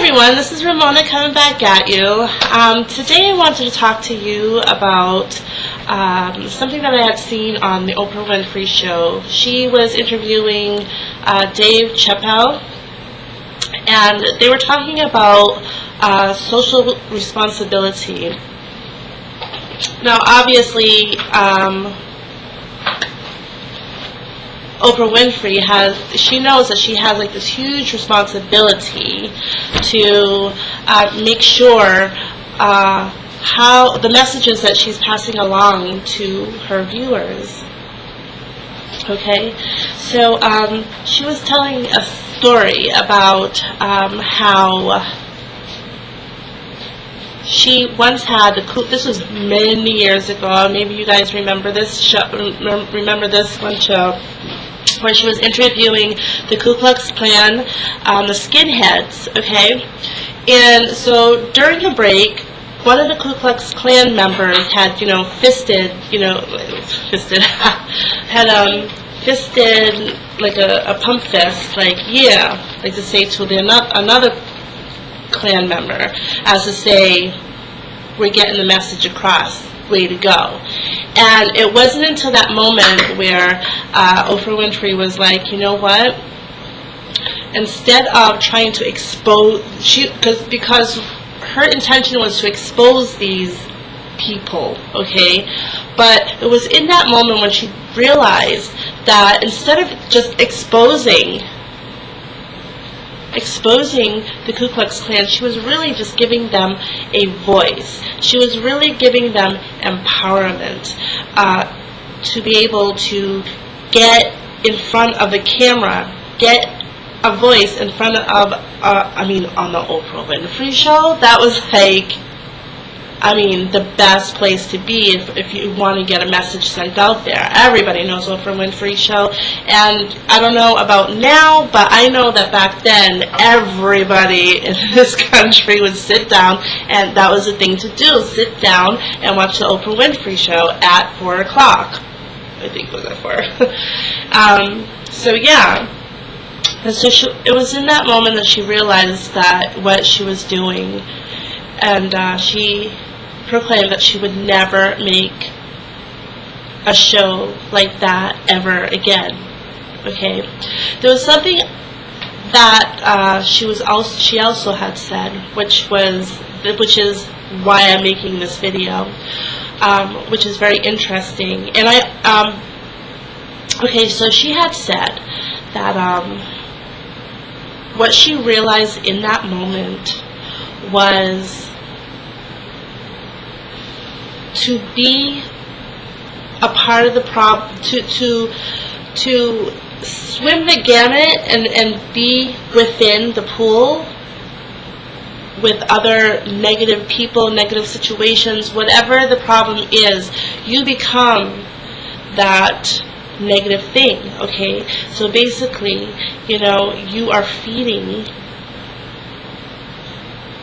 everyone, this is Ramona coming back at you. Today I wanted to talk to you about something that I had seen on the Oprah Winfrey Show. She was interviewing Dave Chappelle, and they were talking about social responsibility. Now, obviously, Oprah Winfrey she knows that she has like this huge responsibility to make sure how the messages that she's passing along to her viewers. Okay, so she was telling a story about how she once had this was many years ago. Maybe you guys remember this show, remember this one show, where she was interviewing the Ku Klux Klan, the skinheads, okay? And so during a break, one of the Ku Klux Klan members had, fisted like a pump fist, like to say to another Klan member, as to say, we're getting the message across. Way to go. And it wasn't until that moment where Oprah Winfrey was like, you know what? Instead of trying to expose, because her intention was to expose these people, okay? But it was in that moment when she realized that instead of just exposing the Ku Klux Klan, she was really just giving them a voice. She was really giving them empowerment to be able to get in front of the camera, get a voice in front of, on the Oprah Winfrey Show. That was like, the best place to be if you want to get a message sent out there. Everybody knows Oprah Winfrey Show, and I don't know about now, but I know that back then everybody in this country would sit down, and that was the thing to do, sit down and watch the Oprah Winfrey Show at 4 o'clock. I think it was at 4. So yeah. And so it was in that moment that she realized that what she was doing, and she proclaimed that she would never make a show like that ever again. Okay, there was something that she also had said, which is why I'm making this video, which is very interesting. And so she had said that what she realized in that moment was to be a part of the problem, to swim the gamut and be within the pool with other negative people, negative situations, whatever the problem is, you become that negative thing, okay? So basically, you are feeding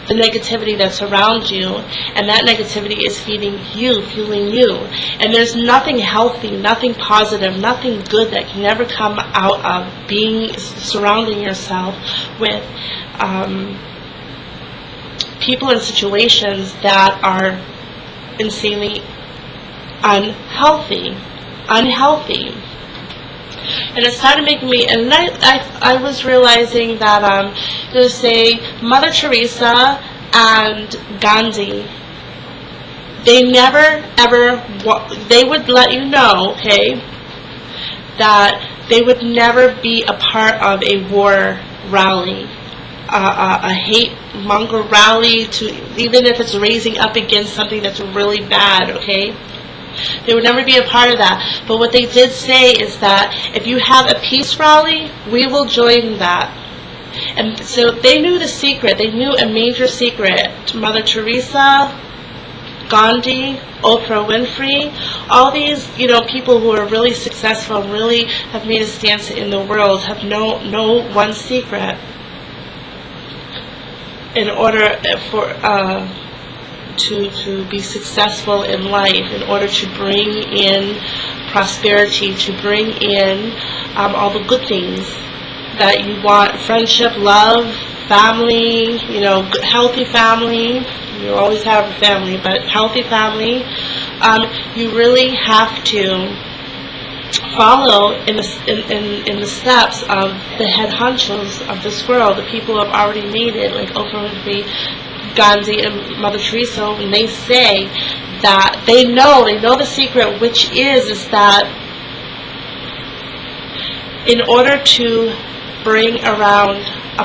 the negativity that's around you, and that negativity is feeding you, fueling you. And there's nothing healthy, nothing positive, nothing good that can ever come out of surrounding yourself with people and situations that are insanely unhealthy. And it started making me, and I was realizing that, say, Mother Teresa and Gandhi, they never, ever, they would let you know, okay, that they would never be a part of a war rally, a hate monger rally, even if it's raising up against something that's really bad, okay? They would never be a part of that. But what they did say is that if you have a peace rally, we will join that. And so they knew the secret. They knew a major secret. Mother Teresa, Gandhi, Oprah Winfrey, all these, people who are really successful, really have made a stance in the world, have know one secret. In order for to be successful in life, in order to bring in prosperity, to bring in all the good things that you want friendship, love, family, healthy family. You always have a family, but healthy family. You really have to follow in the steps of the head honchos of this world, the people who have already made it, like Oprah Winfrey, Gandhi, and Mother Teresa. And they say that they know the secret, which is that in order to bring around a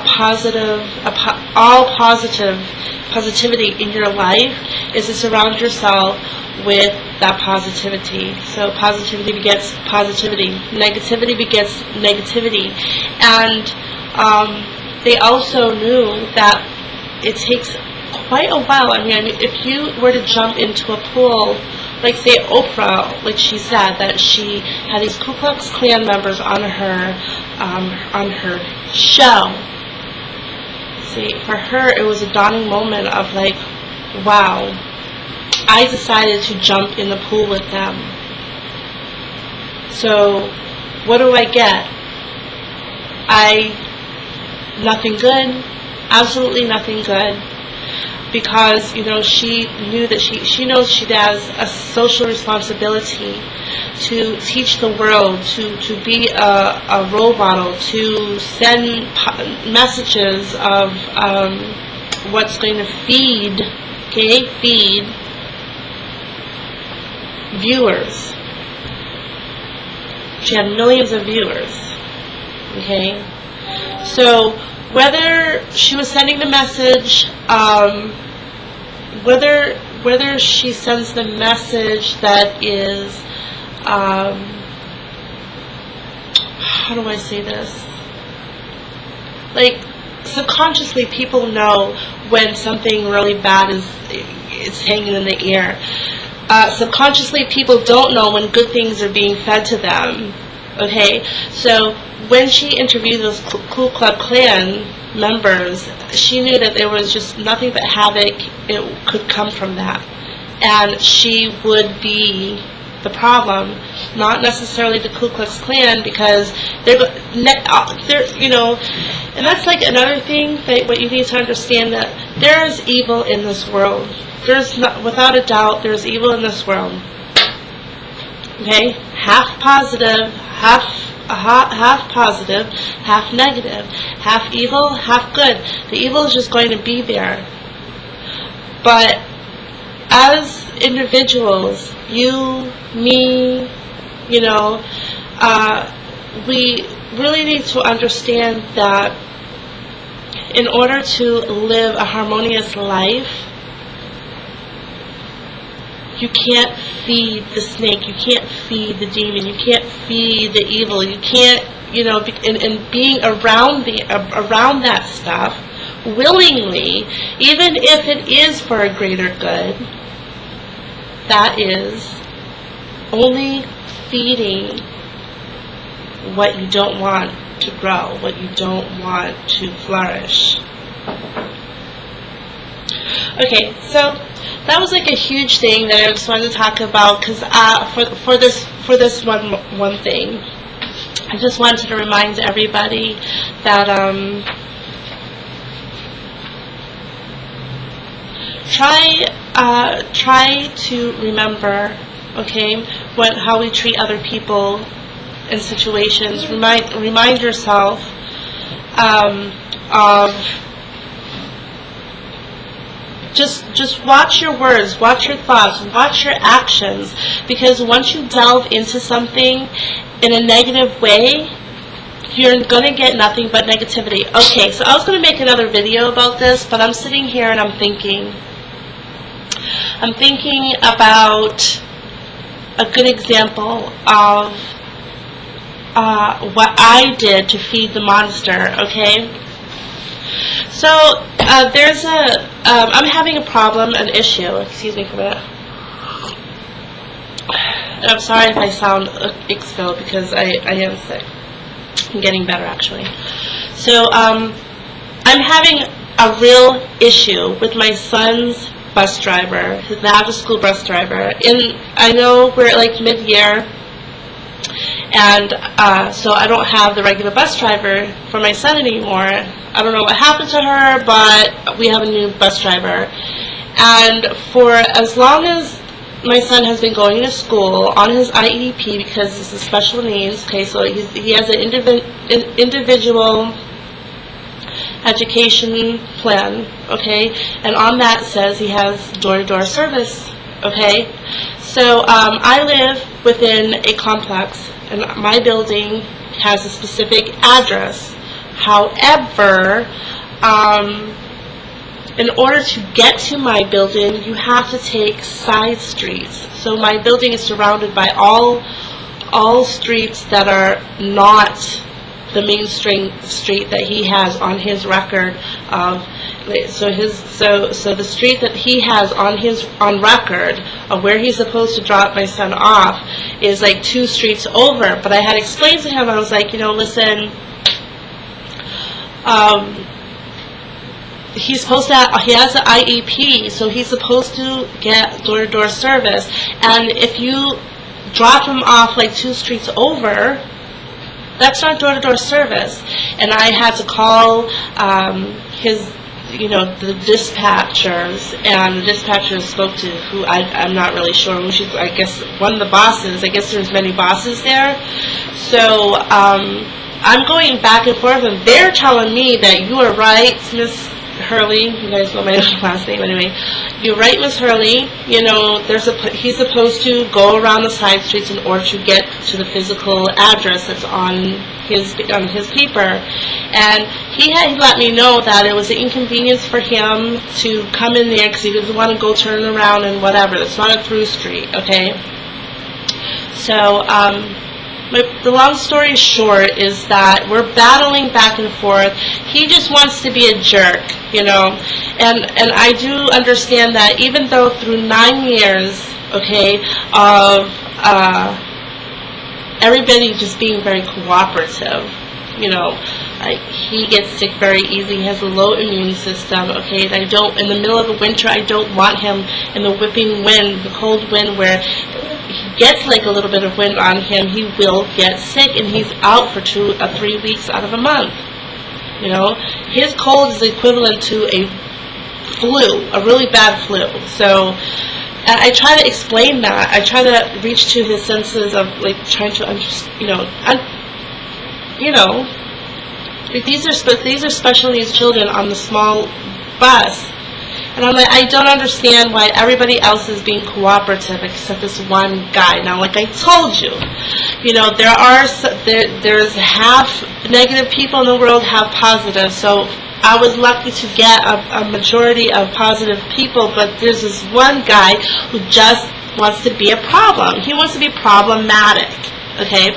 positivity in your life, is to surround yourself with that positivity. So positivity begets positivity. Negativity begets negativity. And they also knew that it takes quite a while. I mean, if you were to jump into a pool, like say Oprah, like she said, that she had these Ku Klux Klan members on her show. See, for her, it was a dawning moment of like, wow, I decided to jump in the pool with them. So, what do I get? Nothing good, absolutely nothing good, because, she knew that she knows she has a social responsibility to teach the world, to be a role model, to send messages of what's going to feed viewers. She had millions of viewers. Okay? So whether she was sending the message, whether she sends the message that is, how do I say this? Like, subconsciously people know when something really bad is hanging in the air. Subconsciously people don't know when good things are being fed to them. Okay? So when she interviewed those Ku Klux Klan members, she knew that there was just nothing but havoc it could come from that. And she would be the problem, not necessarily the Ku Klux Klan, because they're and that's like another thing that what you need to understand, that there is evil in this world. Without a doubt, there's evil in this world. Okay, half positive, half negative, half evil, half good. The evil is just going to be there. But as individuals, you, me, we really need to understand that in order to live a harmonious life, you can't feed the snake, you can't feed the demon, you can't feed the evil, you can't, and being around that stuff willingly, even if it is for a greater good, that is only feeding what you don't want to grow, what you don't want to flourish. Okay, so that was like a huge thing that I just wanted to talk about, because for this one thing, I just wanted to remind everybody that try to remember, okay, how we treat other people in situations. Remind yourself of just watch your words, watch your thoughts, watch your actions, because once you delve into something in a negative way, you're going to get nothing but negativity. Okay, so I was going to make another video about this, but I'm sitting here and I'm thinking about a good example of what I did to feed the monster, okay? So, I'm having a problem, an issue, excuse me for a minute. And I'm sorry if I sound ick-filled, because I am sick. I'm getting better, actually. So, I'm having a real issue with my son's bus driver, his after-school bus driver. And I know we're like mid-year, And so I don't have the regular bus driver for my son anymore. I don't know what happened to her, but we have a new bus driver. And for as long as my son has been going to school on his IEP, because this is special needs, okay, so he has an individual education plan, okay, and on that says he has door-to-door service, okay. So I live within a complex, and my building has a specific address. However, in order to get to my building, you have to take side streets. So my building is surrounded by all streets that are not the main street that he has on his record of. So the street that he has on record of where he's supposed to drop my son off is like 2 streets over. But I had explained to him, I was like, listen, he has an IEP, so he's supposed to get door-to-door service. And if you drop him off like 2 streets over, that's not door-to-door service. And I had to call the dispatchers, and the dispatcher spoke to who I'm not really sure who I guess one of the bosses. I guess there's many bosses there. So I'm going back and forth, and they're telling me that you are right, Miss Hurley. You guys know my last name anyway. You're right, Miss Hurley. He's supposed to go around the side streets in order to get to the physical address that's on his paper. And he had let me know that it was an inconvenience for him to come in there because he doesn't want to go turn around and whatever. It's not a through street, okay? So, the long story short is that we're battling back and forth. He just wants to be a jerk, and I do understand that even though through 9 years, okay, of everybody just being very cooperative, he gets sick very easy. He has a low immune system, okay, and in the middle of the winter, I don't want him in the whipping wind, the cold wind where he gets like a little bit of wind on him, he will get sick, and he's out for 2 or 3 weeks out of a month. His cold is equivalent to a flu, a really bad flu. So I try to explain that. I try to reach to his senses of like trying to understand. These are special needs children on the small bus. And I'm like, I don't understand why everybody else is being cooperative except this one guy. Now, like I told you, there's half negative people in the world, half positive. So I was lucky to get a majority of positive people, but there's this one guy who just wants to be a problem. He wants to be problematic, okay?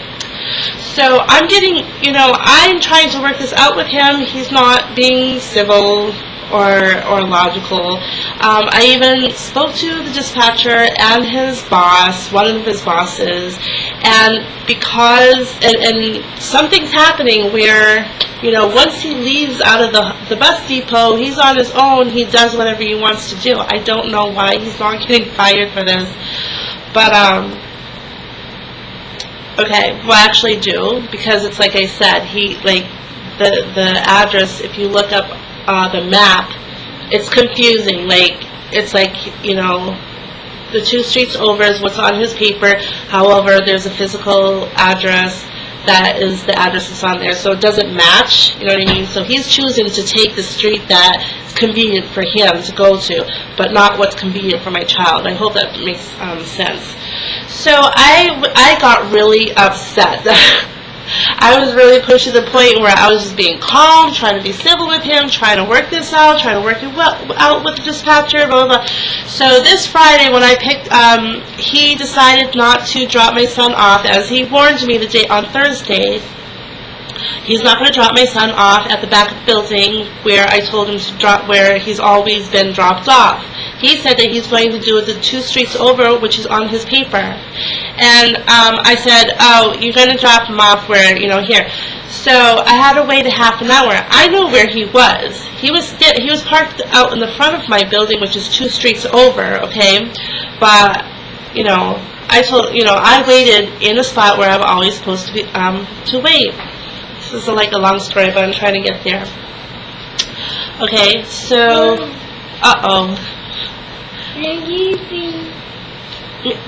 So I'm I'm trying to work this out with him. He's not being civil or logical. I even spoke to the dispatcher and his boss, one of his bosses, and because and something's happening where once he leaves out of the bus depot, he's on his own. He does whatever he wants to do. I don't know why he's not getting fired for this, but okay, well, I actually do, because it's like I said, the address, if you look up the map, it's confusing. It's like, the 2 streets over is what's on his paper. However, there's a physical address that is the address that's on there, so it doesn't match, you know what I mean? So he's choosing to take the street that's convenient for him to go to, but not what's convenient for my child. I hope that makes sense. So I got really upset. I was really pushed to the point where I was just being calm, trying to be civil with him, trying to work this out, trying to work it out with the dispatcher, blah, blah, blah. So this Friday when I picked, he decided not to drop my son off, as he warned me the day on Thursday. He's not going to drop my son off at the back of the building where I told him to drop, where he's always been dropped off. He said that he's going to do it the 2 streets over, which is on his paper. And I said, oh, you're going to drop him off where, here. So I had to wait a half an hour. I knew where he was. He was parked out in the front of my building, which is 2 streets over, okay? But, I waited in a spot where I'm always supposed to be, to wait. This is like a long story, but I'm trying to get there. Okay, so,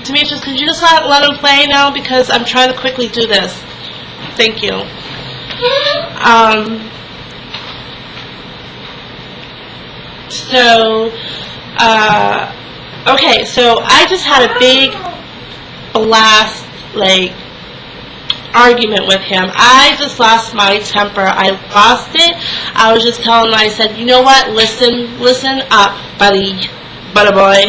Demetrius, could you just let him play now? Because I'm trying to quickly do this. Thank you. Okay, so I just had a big blast, like, argument with him. I just lost my temper. I lost it. I was just telling him, I said, you know what, listen up, buddy boy.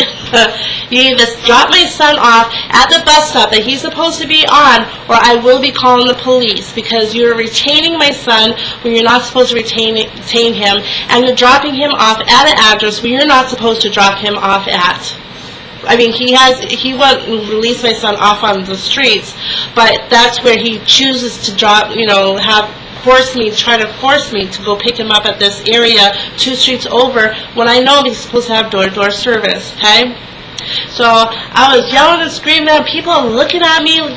You need to drop my son off at the bus stop that he's supposed to be on, or I will be calling the police, because you're retaining my son when you're not supposed to retain him, and you're dropping him off at an address where you're not supposed to drop him off at. I mean, he won't release my son off on the streets, but that's where he chooses to drop, try to force me to go pick him up at this area 2 streets over, when I know he's supposed to have door-to-door service, okay? So I was yelling and screaming at people, looking at me, and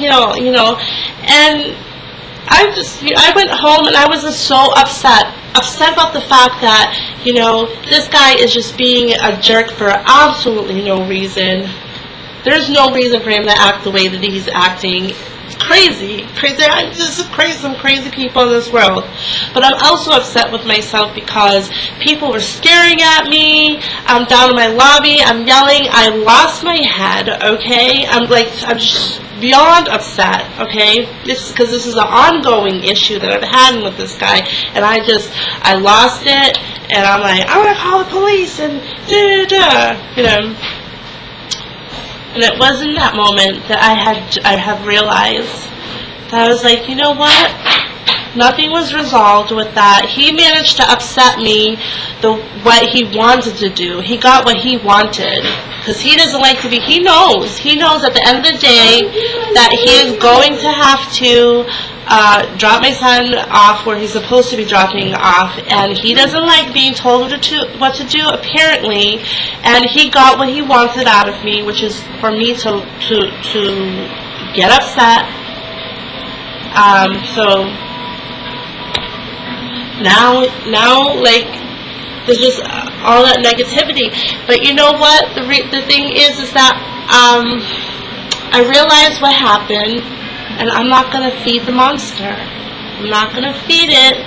I went home and I was just so upset about the fact that, this guy is just being a jerk for absolutely no reason. There's no reason for him to act the way that he's acting. It's crazy. I'm just some crazy people in this world. But I'm also upset with myself because people were staring at me. I'm down in my lobby. I'm yelling. I lost my head, okay? I'm just beyond upset, okay? Because this is an ongoing issue that I've had with this guy, and I lost it, and I'm like, I'm gonna call the police, and And it was in that moment that I have realized that I was like, you know what? Nothing was resolved with that. He managed to upset me what he wanted to do. He got what he wanted. Because he doesn't like to be, he knows at the end of the day that he is going to have to drop my son off where he's supposed to be dropping off, and he doesn't like being told what to do, apparently, and he got what he wanted out of me, which is for me to get upset. So now like, there's just all that negativity. But you know what? The thing is that I realized what happened, and I'm not going to feed the monster. I'm not going to feed it,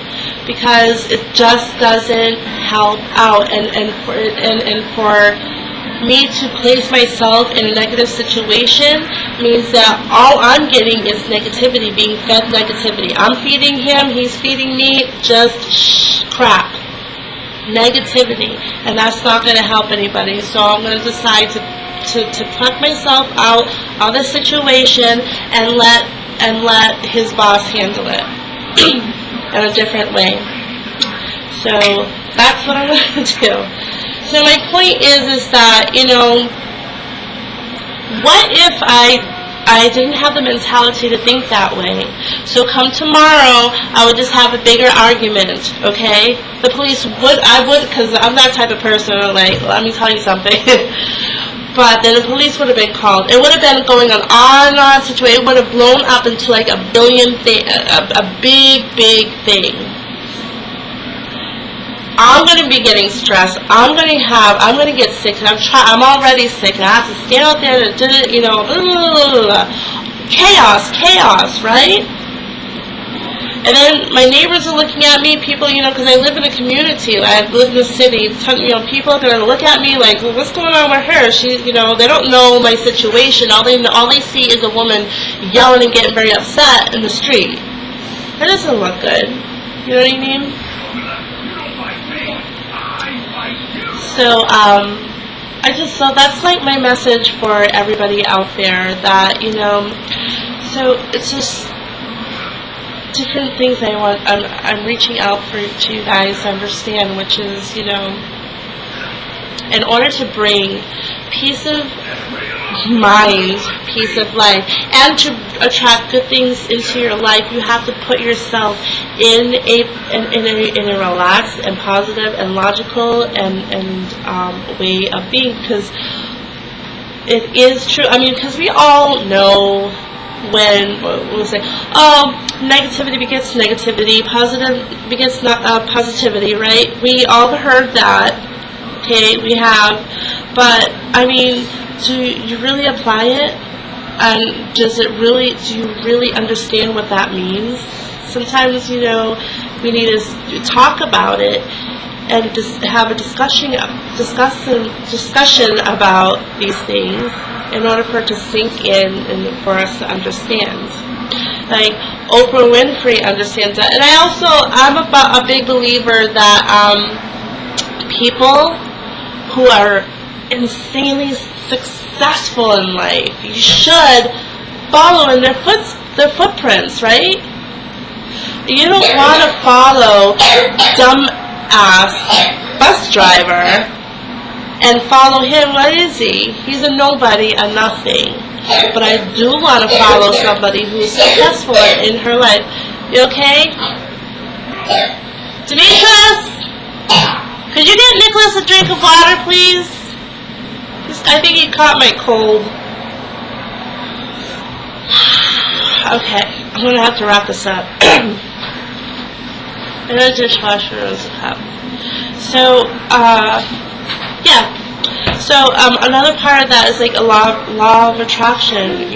because it just doesn't help out. And for me to place myself in a negative situation means that all I'm getting is negativity, being fed negativity. I'm feeding him, he's feeding me just crap. Negativity, and that's not going to help anybody. So I'm going to decide to pluck myself out of the situation and let his boss handle it in a different way. So that's what I'm going to do. So my point is that, what if I didn't have the mentality to think that way? So come tomorrow, I would just have a bigger argument, okay? The police because I'm that type of person, like, let me tell you something. But then the police would have been called. It would have been going on and on situation. It would have blown up into like a big thing. I'm going to be getting stressed. I'm going to get sick. I'm already sick, and I have to stand out there and chaos, right? And then my neighbors are looking at me, people, because I live in a community, I live in a city, people are going to look at me like, well, what's going on with her? She, they don't know my situation. All they see is a woman yelling and getting very upset in the street. That doesn't look good. You know what I mean? So, so that's like my message for everybody out there, that, so it's just different things I'm reaching out to you guys to understand, which is, in order to bring peace of mind, peace of life, and to attract good things into your life, you have to put yourself in a relaxed and positive and logical and way of being, because it is true. I mean, because we all know when we'll say, oh, negativity begets negativity, positive begets positivity, right? We all heard that. Okay, we have. But, I mean, do you really apply it? And do you really understand what that means? Sometimes, we need to talk about it and just have a discussion about these things in order for it to sink in and for us to understand. Like, Oprah Winfrey understands that. And I'm a big believer that people who are insanely successful in life, you should follow in their footprints, right? You don't want to follow dumb-ass bus driver and follow him. What is he? He's a nobody, a nothing. But I do want to follow somebody who's successful in her life. You okay? Demetrius? Could you get Nicholas a drink of water, please? I think he caught my cold. Okay, I'm going to have to wrap this up. And the dishwasher is a cup. So, yeah. So, another part of that is like a law of attraction,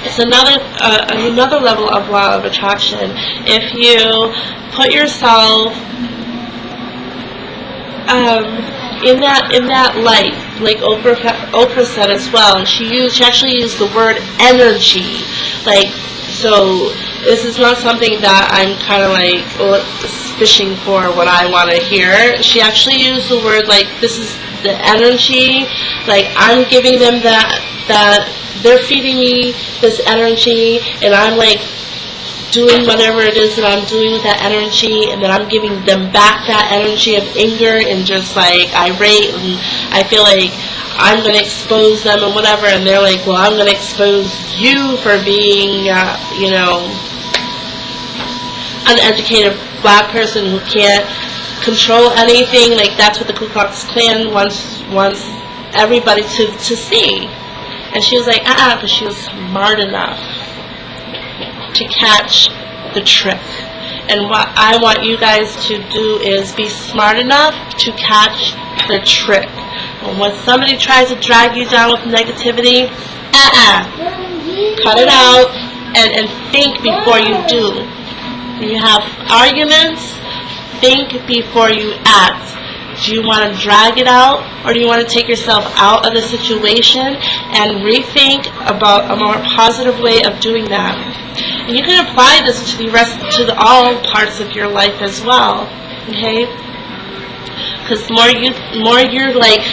It's another level of law of attraction. If you put yourself in that light, like Oprah said as well, and she actually used the word energy. Like, so this is not something that I'm kind of like fishing for what I want to hear. She actually used the word like, this is the energy. Like, I'm giving them that they're feeding me this energy, and I'm like doing whatever it is that I'm doing with that energy, and then I'm giving them back that energy of anger and just like irate, and I feel like I'm going to expose them and whatever, and they're like, well, I'm going to expose you for being, uneducated black person who can't control anything. Like, that's what the Ku Klux Klan wants everybody to see. And she was like, but she was smart enough to catch the trick. And what I want you guys to do is be smart enough to catch the trick. And when somebody tries to drag you down with negativity, cut it out and think before you do. When you have arguments, think before you act. Do you want to drag it out, or do you want to take yourself out of the situation and rethink about a more positive way of doing that? And you can apply this to all parts of your life as well. Okay? Because more you're like,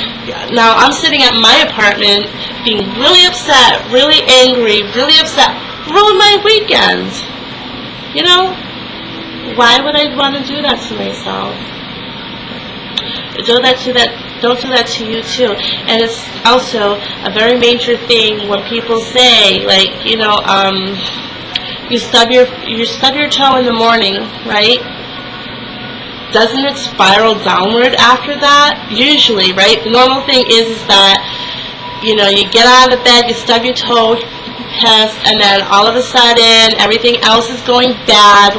now I'm sitting at my apartment being really upset, really angry, really upset, ruin my weekend. Why would I want to do that to myself? Don't do that to you too. And it's also a very major thing when people say, like, you stub your toe in the morning, right? Doesn't it spiral downward after that? Usually, right? The normal thing is that, you get out of the bed, you stub your toe, piss, and then all of a sudden everything else is going bad.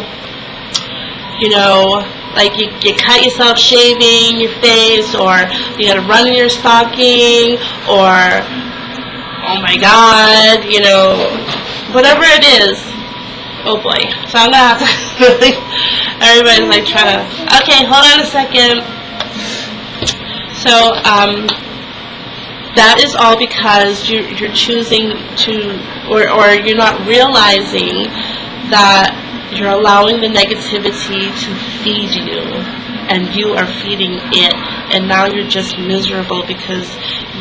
Like you cut yourself shaving your face, or you gotta run in your stocking, or, oh my God, whatever it is. Oh boy. So I'm gonna have to, everybody's like trying to, okay, hold on a second. So, that is all because you're choosing to, or you're not realizing that you're allowing the negativity to feed you, and you are feeding it, and now you're just miserable because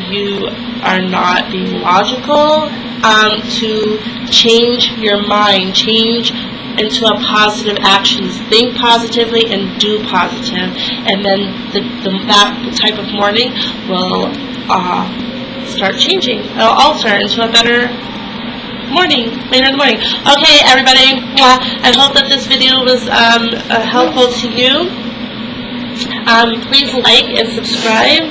you are not being logical to change your mind, change into a positive actions. Think positively and do positive, and then that type of morning will start changing. It'll alter into a better morning, later in the morning. Okay, everybody, I hope that this video was helpful to you. Please like and subscribe.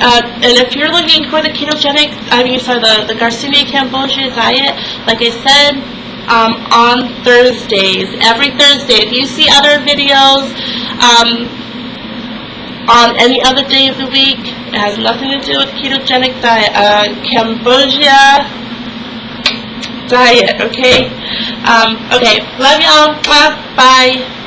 And if you're looking for the ketogenic, the Garcinia Cambogia diet, like I said, on Thursdays, every Thursday. If you see other videos on any other day of the week, it has nothing to do with ketogenic diet, Cambogia diet, okay? Okay, love y'all, bye.